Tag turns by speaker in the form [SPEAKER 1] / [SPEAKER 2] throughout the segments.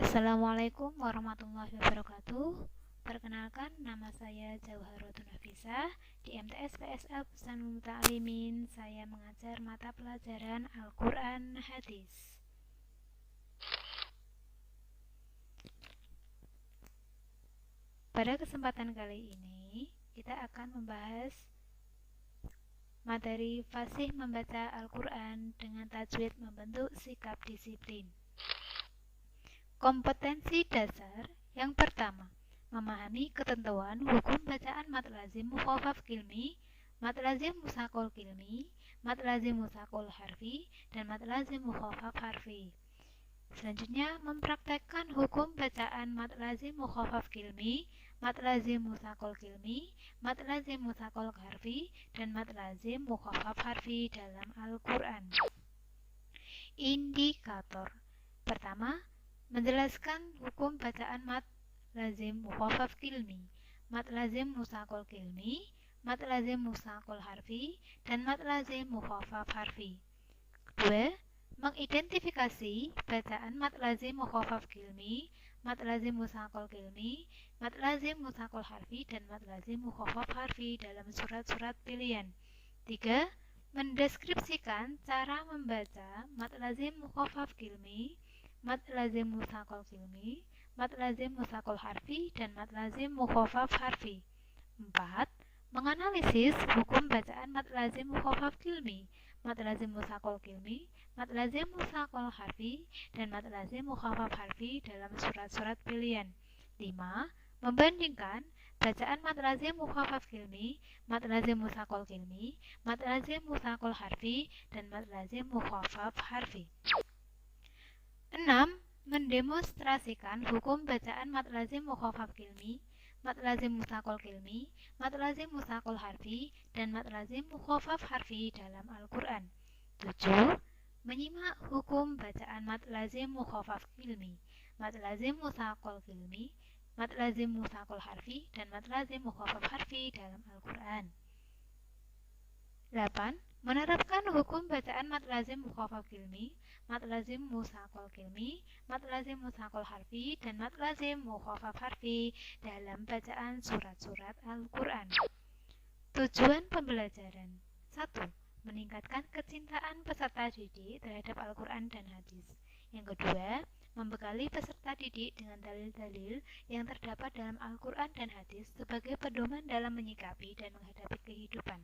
[SPEAKER 1] Assalamualaikum warahmatullahi wabarakatuh. Perkenalkan, nama saya Jauharatun Nafisa. Di MTS PSL Pesantren Muta'alimin, saya mengajar mata pelajaran Al-Quran Hadis. Pada kesempatan kali ini, kita akan membahas materi fasih membaca Al-Quran dengan tajwid membentuk sikap disiplin. Kompetensi dasar yang pertama, memahami ketentuan hukum bacaan mad lazim mukhaffaf kilmi, mad lazim musaqal kilmi, mad lazim musaqal harfi, dan mad lazim mukhaffaf harfi. Selanjutnya, mempraktekkan hukum bacaan mad lazim mukhaffaf kilmi, mad lazim musaqal kilmi, mad lazim musaqal harfi, dan mad lazim mukhaffaf harfi dalam Al-Quran. Indikator pertama, menjelaskan hukum bacaan mad lazim mukhaffaf kilmi, mad lazim musaqal kilmi, mad lazim musaqal harfi, dan mad lazim mukhaffaf harfi. Kedua, mengidentifikasi bacaan mad lazim mukhaffaf kilmi, mad lazim musaqal kilmi, mad lazim musaqal harfi, dan mad lazim mukhaffaf harfi dalam surat-surat pilihan. 3. Mendeskripsikan cara membaca mad lazim mukhaffaf kilmi, mad lazim musaqal kilmi, mad lazim musaqal harfi, dan mad lazim mukhaffaf harfi. 4. Menganalisis hukum bacaan mad lazim mukhaffaf kilmi, mad lazim musaqal kilmi, mad lazim musaqal harfi, dan mad lazim mukhaffaf harfi dalam surat-surat pilihan. 5. Membandingkan bacaan mad lazim mukhaffaf kilmi, mad lazim musaqal kilmi, mad lazim musaqal harfi, dan mad lazim mukhaffaf harfi. 6. Mendemonstrasikan hukum bacaan mad lazim mukhaffaf kilmi, mad lazim musaqal kilmi, mad lazim musaqal harfi, dan mad lazim mukhaffaf harfi dalam Al-Quran. 7. Menyimak hukum bacaan mad lazim mukhaffaf kilmi, mad lazim musaqal kilmi, mad lazim musaqal harfi, dan mad lazim mukhaffaf harfi dalam Al-Quran. 8. Menerapkan hukum bacaan mad lazim mukhaffaf kilmi, mad lazim musaqal kilmi, mad lazim musaqal harfi, dan mad lazim mukhaffaf harfi dalam bacaan surat-surat Al-Quran. Tujuan pembelajaran: 1. Meningkatkan kecintaan peserta didik terhadap Al-Quran dan hadis. Yang kedua, membekali peserta didik dengan dalil-dalil yang terdapat dalam Al-Quran dan hadis sebagai pedoman dalam menyikapi dan menghadapi kehidupan.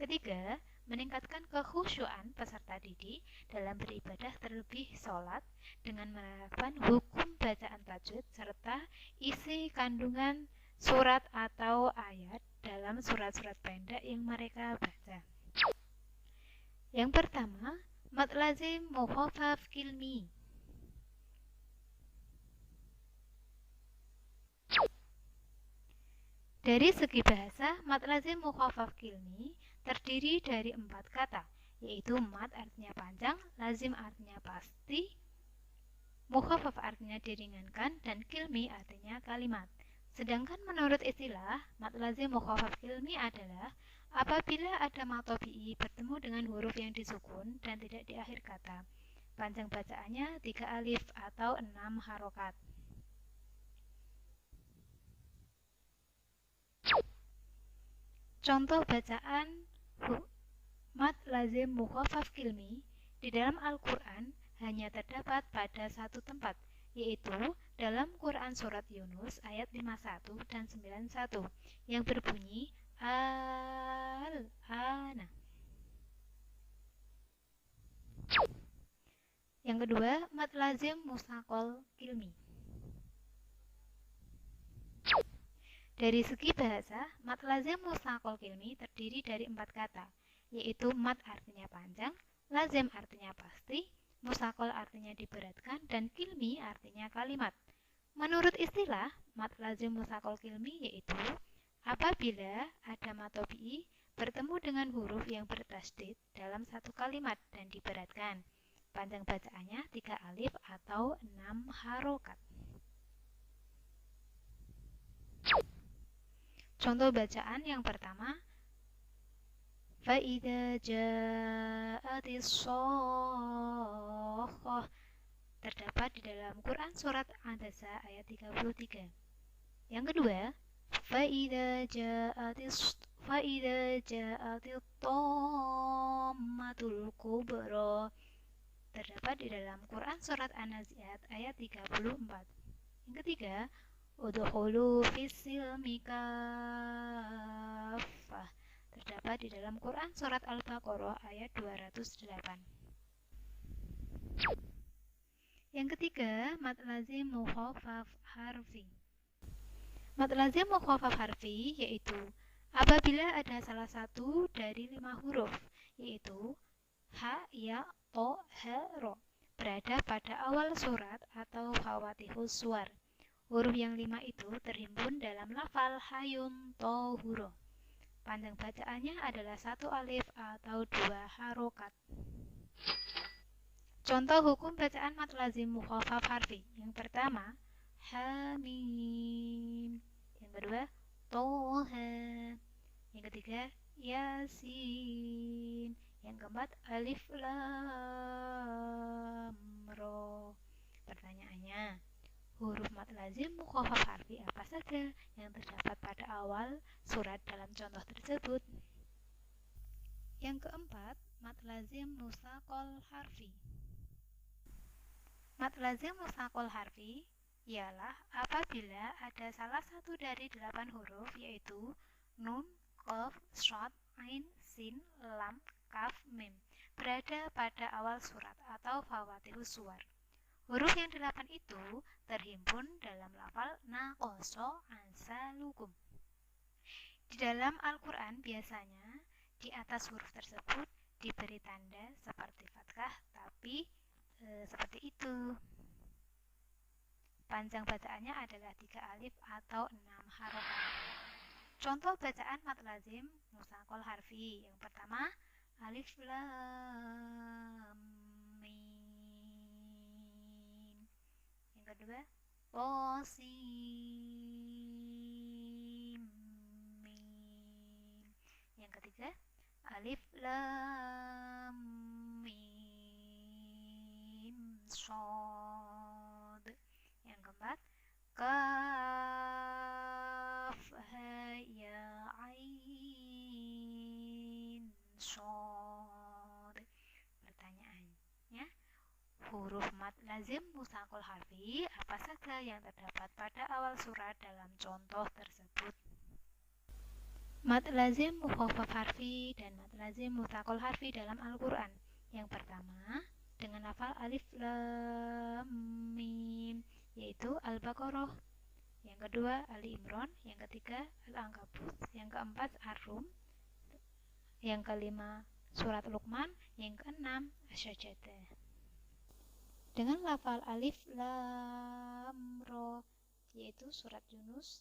[SPEAKER 1] Ketiga, meningkatkan kekhusyuan peserta didik dalam beribadah terlebih sholat dengan menerapkan hukum bacaan tajwid serta isi kandungan surat atau ayat dalam surat-surat pendek yang mereka baca. Yang pertama, mad lazim mukhaffaf kilmi. Dari segi bahasa, mad lazim mukhaffaf kilmi terdiri dari 4 kata, yaitu mad artinya panjang, lazim artinya pasti, mukhaffaf artinya diringankan, dan kilmi artinya kalimat. Sedangkan menurut istilah, mad lazim mukhaffaf kilmi adalah apabila ada matobi'i bertemu dengan huruf yang disukun dan tidak di akhir kata. Panjang bacaannya 3 alif atau 6 harokat. Contoh bacaan mad lazim mukhaffaf kilmi di dalam Al-Quran hanya terdapat pada satu tempat, yaitu dalam Quran Surat Yunus ayat 51 dan 91 yang berbunyi Al-Ana. Yang kedua, mad lazim musaqal kilmi. Dari segi bahasa, mad lazim musaqal kilmi terdiri dari 4 kata, yaitu mad artinya panjang, lazim artinya pasti, musaqal artinya diberatkan, dan kilmi artinya kalimat. Menurut istilah, mad lazim musaqal kilmi yaitu apabila ada matobi'i bertemu dengan huruf yang bertasdid dalam satu kalimat dan diberatkan. Panjang bacaannya 3 alif atau 6 harokat. Contoh bacaan yang pertama, فَإِذَا جَاءَتِ الصَّاخَّةُ terdapat di dalam Quran surat An-Nisa ayat 33. Yang kedua, فَإِذَا جَاءَتِ الطَّامَّةُ الْكُبْرَى, terdapat di dalam Quran surat An-Nazi'at ayat 34. Yang ketiga, udkhulu fis-silmi kaffah, terdapat di dalam Quran surat Al-Baqarah ayat 208. Yang ketiga, mad lazim mukhaffaf harfi. Mad lazim mukhaffaf harfi yaitu apabila ada salah satu dari 5 huruf, yaitu ha, ya, to, ha, ro, berada pada awal surat atau khawatihus suwar. Huruf yang 5 itu terhimpun dalam lafal hayun tohuro. Panjang bacaannya adalah 1 alif atau 2 harokat. Contoh hukum bacaan mad lazim mukhaffaf harfi. Yang pertama, hamim. Yang kedua, toha. Yang ketiga, yasin. Yang keempat, alif lam ro. Pertanyaannya, huruf mad lazim mukhaffaf harfi apa saja yang terdapat pada awal surat dalam contoh tersebut? Yang keempat, mad lazim musaqal harfi. Mad lazim musaqal harfi ialah apabila ada salah satu dari 8 huruf, yaitu nun, qaf, shad, ain, sin, lam, kaf, mim, berada pada awal surat atau khawatihus suwar. Huruf yang 8 itu terhimpun dalam lafal naqasa ansalukum. Di dalam Al-Quran biasanya di atas huruf tersebut diberi tanda seperti fathah, tapi seperti itu. Panjang bacaannya adalah 3 alif atau 6 harokat. Contoh bacaan mad lazim musaqal harfi. Yang pertama, alif lam mim. Yang kedua, qasim mim. Yang ketiga, alif lam mim shad. Yang keempat, kaf ha ya ain shad. Pertanyaannya, huruf mad lazim musaqal harfi apa saja yang terdapat pada awal surat dalam contoh tersebut? Mad lazim mukhaffaf harfi dan mad lazim musaqal harfi dalam Al-Quran. Yang pertama, dengan lafal alif lam mim, yaitu Al-Baqarah. Yang kedua, Ali Imran. Yang ketiga, Al-Ankabut. Yang keempat, Ar-Rum. Yang kelima, surat Luqman. Yang keenam, Asy-Sajdah. Dengan lafal alif lam ro, yaitu surat Yunus,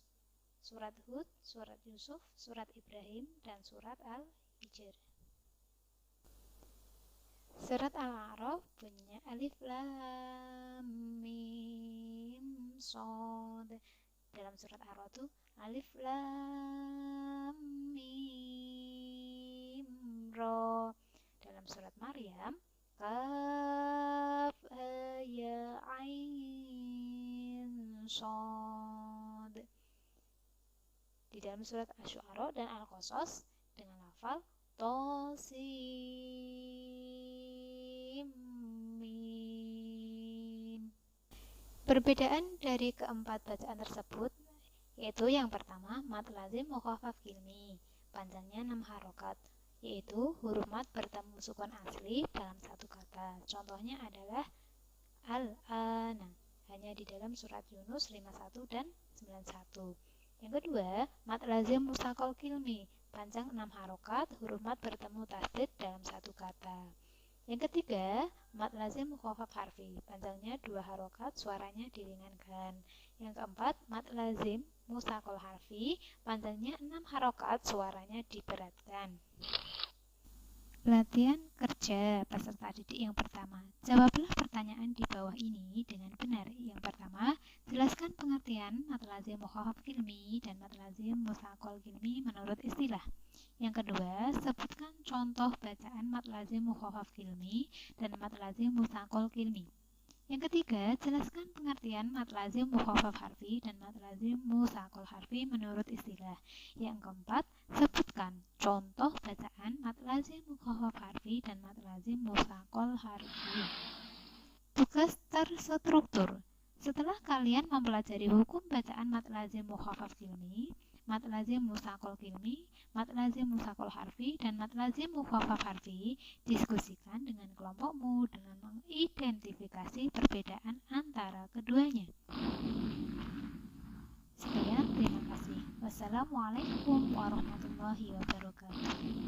[SPEAKER 1] surat Hud, surat Yusuf, surat Ibrahim, dan surat Al-Hijr. Surat Al-A'raf bunyinya alif lam mim shad. Dalam surat Ar-Ra'd itu alif lam mim ra. Dalam surat Maryam kaf ya ain shad. Di dalam surat Asy-Syu'ara dan Al-Qasas dengan lafal tosim mim. Perbedaan dari keempat bacaan tersebut yaitu yang pertama, mad lazim mukhaffaf kilmi, panjangnya 6 harokat, yaitu huruf mad bertemu sukun asli dalam satu kata. Contohnya adalah al-ana, hanya di dalam surat Yunus 51 dan 91. Yang kedua, mad lazim musaqal kilmi, panjang 6 harokat, huruf mad bertemu tasdid dalam satu kata. Yang ketiga, mad lazim mukhaffaf harfi, panjangnya 2 harokat, suaranya diringankan. Yang keempat, mad lazim musaqal harfi, panjangnya 6 harokat, suaranya diberatkan. Latihan kerja peserta didik yang pertama. Jawablah pertanyaan di bawah ini dengan benar. Yang pertama, jelaskan pengertian mad lazim mukhaffaf kilmi dan mad lazim musaqal kilmi menurut istilah. Yang kedua, sebutkan contoh bacaan mad lazim mukhaffaf kilmi dan mad lazim musaqal kilmi. Yang ketiga, jelaskan pengertian mad lazim mukhaffaf harfi dan mad lazim musaqal harfi menurut istilah. Yang keempat, sebutkan contoh bacaan mad lazim mukhaffaf harfi dan mad lazim musaqal harfi. Tugas terstruktur. Setelah kalian mempelajari hukum bacaan mad lazim mukhaffaf kilmi, mad lazim musaqal kilmi, mad lazim musaqal harfi, dan mad lazim mukhaffaf harfi, diskusikan dengan kelompokmu dengan mengidentifikasi perbedaan antara keduanya. Sekian, terima kasih. Wassalamualaikum warahmatullahi wabarakatuh.